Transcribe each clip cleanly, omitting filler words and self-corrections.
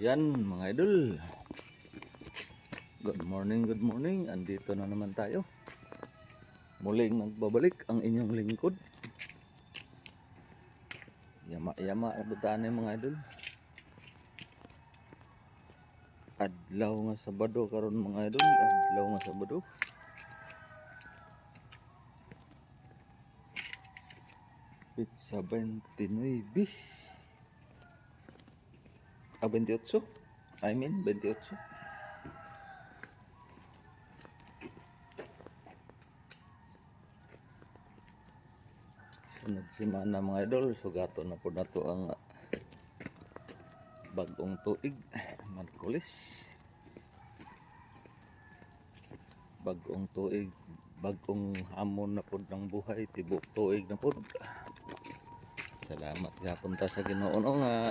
Yan mga idol, good morning, andito na naman tayo. Muling nagbabalik ang inyong lingkod. Yama abutan mga idol. Adlaw nga Sabado karon mga idol, adlaw nga Sabado. Pizza 29. 28. I mean 28. Sunod simana mga idol, sugato na po nato ang bagong tuig, Markulis. Bagong tuig, bagong hamon na po ng buhay, tibok tuig na po. Salamat gapon ta sa Ginoo nga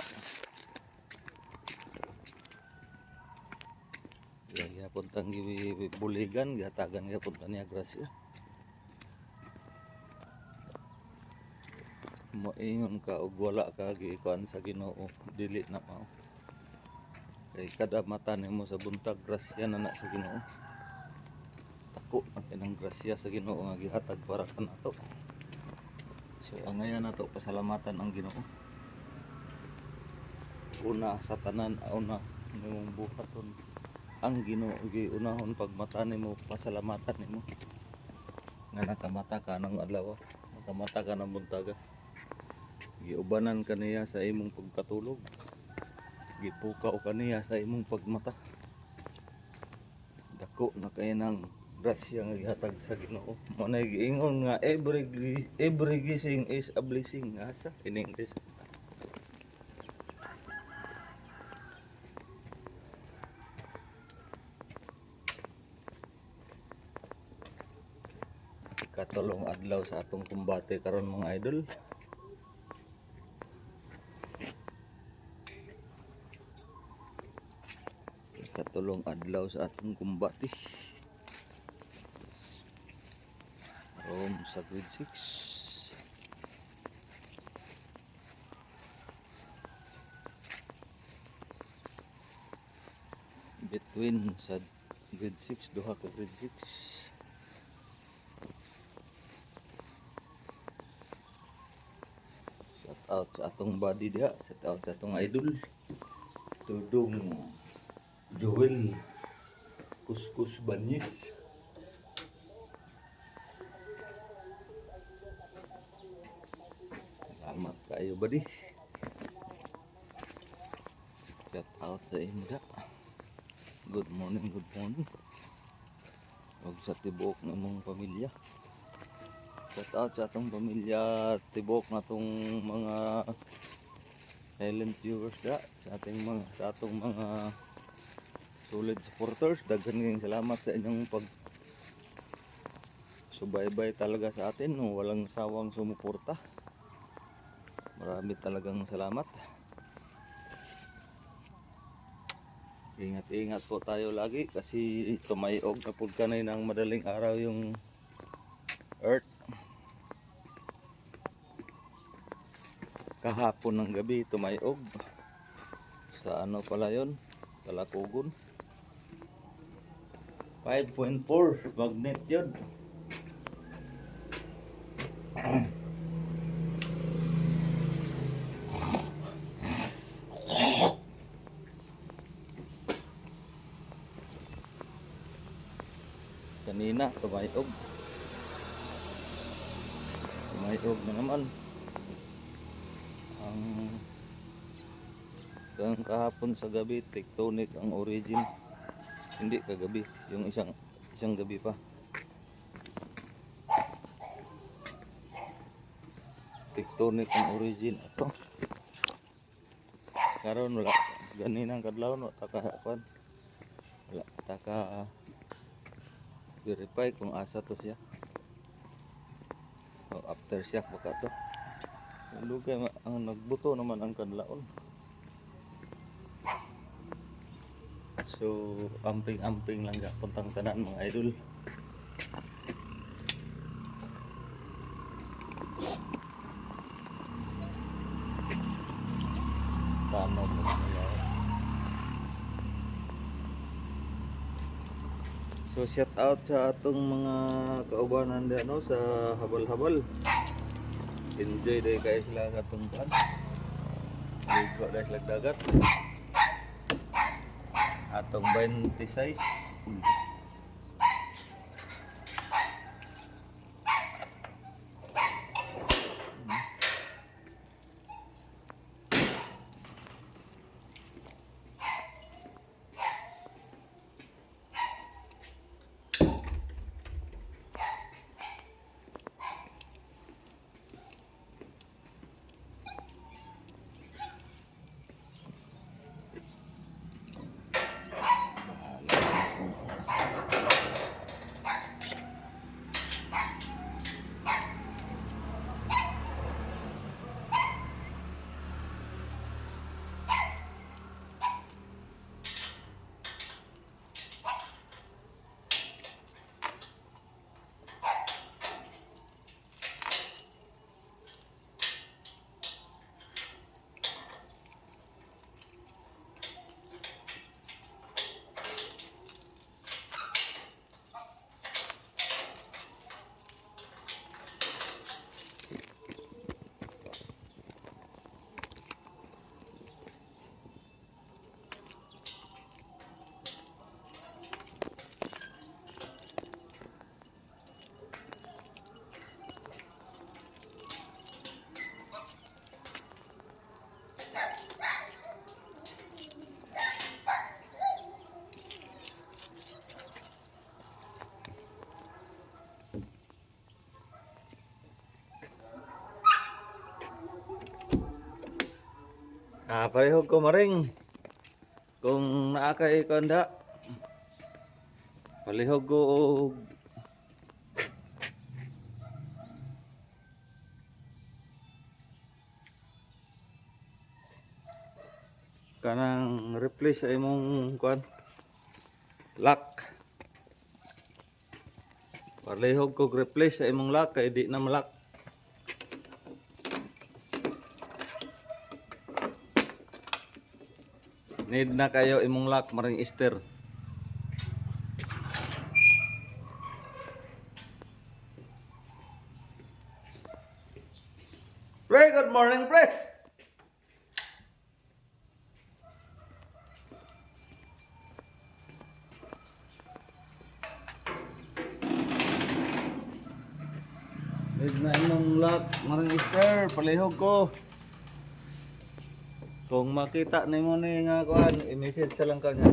gapon tang gibuligan, gatagan gapon ta niya grasya. Moingon ka og wala ka giikuan sa Ginoo, dili na mao. Kay kada mata nimo sa buntag grasya na sa Ginoo. Tako ang kinang grasya sa Ginoo nga gihatag para kanato. So angayan nato pasalamatan ang Ginoo. Una sa tanan, una nimong buhaton ang Ginoo, giunahon pagmata nimo, pasalamatan nimo nga nakamata ka ng adlaw, nakamata ka ng buntaga. Giubanan kaniya sa imong pagkatulog, gipukaw kaniya sa imong pagmata. Dako na kay nang grasya nga gihatag sa Ginoo. Mo na giingon nga every gising is a blessing, asa in English. Katulong adlaw sa atong kumbate karon mga idol. Katulong adlaw sa atong kumbate. Rome sa grade 6. Between sa grade 6, duha ka grade 6. Shout out sa atong body dia, shout out sa atong idol Tudong Joel Kuskus Banyis. Salamat kayo buddy. Shout out sa inyo. Good morning. Huwag sa tibok ng mong pamilya. Shout out sa atong pamilya tibok na tong mga silent viewers da, sa atong mga solid supporters. Daghan ng salamat sa inyong pag subaybay talaga sa atin, no? Walang sawang sumuporta. Marami talagang salamat. Ingat po tayo lagi kasi tumayog na po kanay ng madaling araw yung earth. Kahapon ng gabi tumayog sa ano pala yun, Kalakugon. 5.4 magnet yun. Kanina tumayog na naman. Ang kahapon sa gabi tectonic ang origin, hindi kagabi, yung isang gabi pa. Tectonic ang origin ato. Karon wala ganinang kadlaw no taka verify kung asa to siya. So after siya baka to. Lugay ang nagbuto naman ang kadlaon. So amping lang puntang tanan mga idol. Tanong mo. So shout out sa atong mga kaubanan diyan no sa habal-habal. Enjoy day kayo sila sa atong kan. Ligo dahil sila dagat. Atong 26. Parehog ko maring. Kung naakay ko anda. Palihog ko og kanang replace sa imong kuan lock. Palihog ko replace sa imong lock kay di na malak. Need na kayo imong lock maring Easter. Pre, good morning, pre. Need na imong lock maring Easter, palihog ko. Kung makita nimo ni nga kuan, i-message sa lang kanya.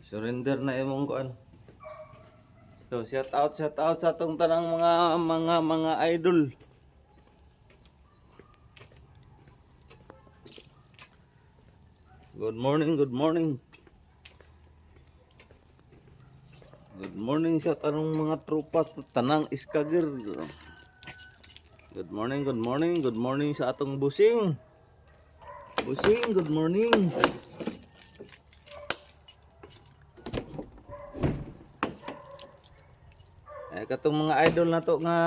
Surrender na imong kuan. So shout out sa atong tanang mga idol. Good morning, good morning. Good morning sa tanong mga tropa sa tanang Iskagir. Good morning, good morning, good morning sa atong busing. Busing, good morning. Katong mga idol na to nga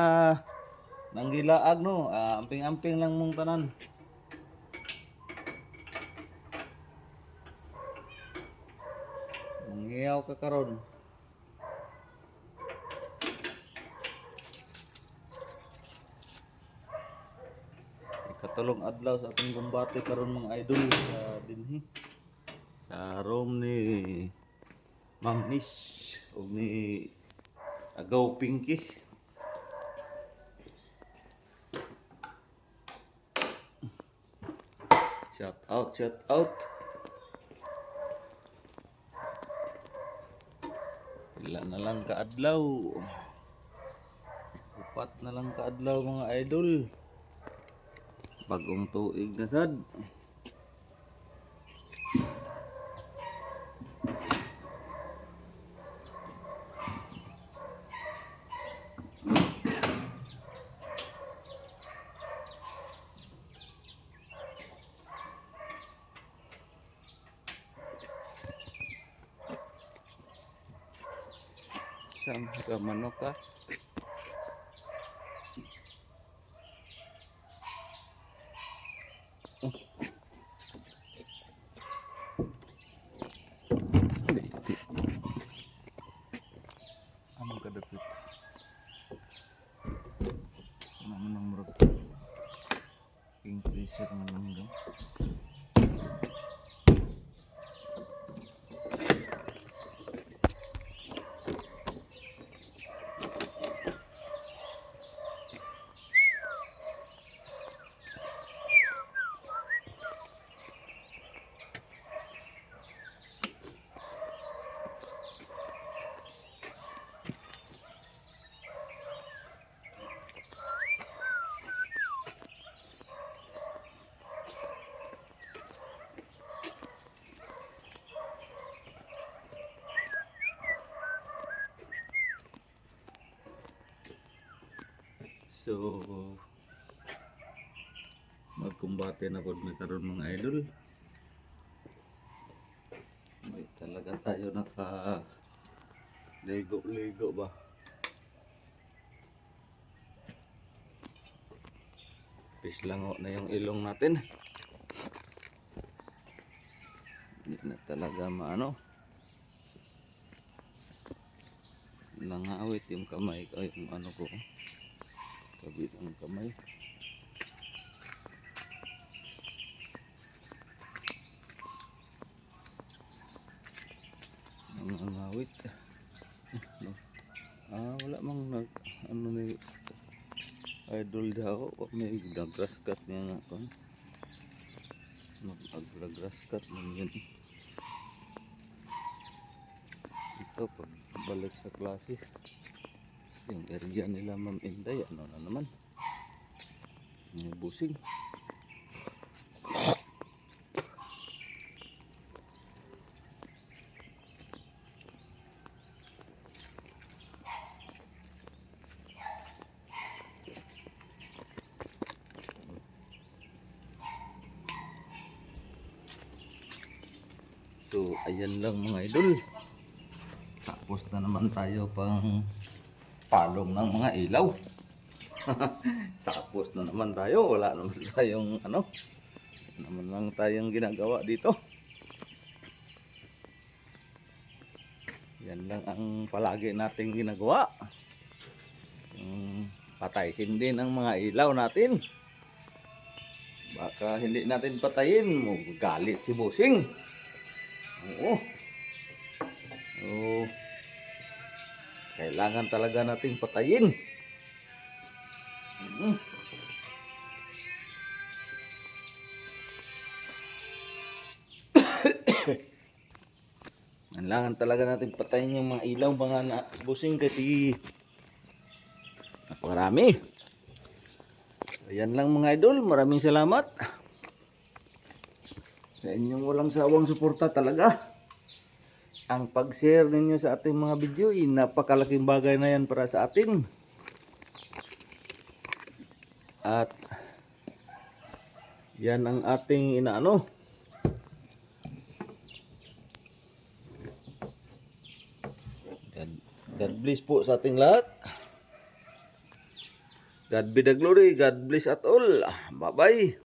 nanggilaag no, amping-amping lang mong tanan. Mangiyaw ka karon. Katulong adlaw sa atong gumbate karon mga idol sa dinhi sa room ni Ma'am Nish o ni Agaw Pinky. Shout out, shout out. Wala na lang kaadlaw. Upat na lang kaadlaw mga idol. Bagong tuig na sad. Saan ka manok ka? So magkumbate na po may karon mga idol. May talaga tayo naka ligo ba. Pislango na yung ilong natin. Hindi na talaga maano. Nangawit yung kamay ko, yung ano ko. Kabit ang kamay. Nangawit. Wala mang nag ano ni idol daw ako. May nag-grass cut niya nga kon. Nag-grass cut man yun. Ito pag balik sa klase yung area nila Ma'am Inday, ano na naman may busing. So ayan lang mga idol. Tapos na naman tayo pang palong ng mga ilaw. Tapos na naman tayo. Wala naman tayong ano. Naman lang tayong ginagawa dito. Yan lang ang palagi nating ginagawa. Patayin din ang mga ilaw natin. Baka hindi natin patayin. Galit si Busing. Oo. Oh, kailangan talaga nating patayin. Kailangan talaga nating patayin yung mga ilaw mga Busing kasi napakarami. Ayan lang mga idol, maraming salamat sa inyong walang sawang suporta talaga. Ang pag-share ninyo sa ating mga video, napakalaking bagay na yan para sa atin. At yan ang ating inaano. God bless po sa ating lahat. God be the glory, God bless at all. Bye-bye.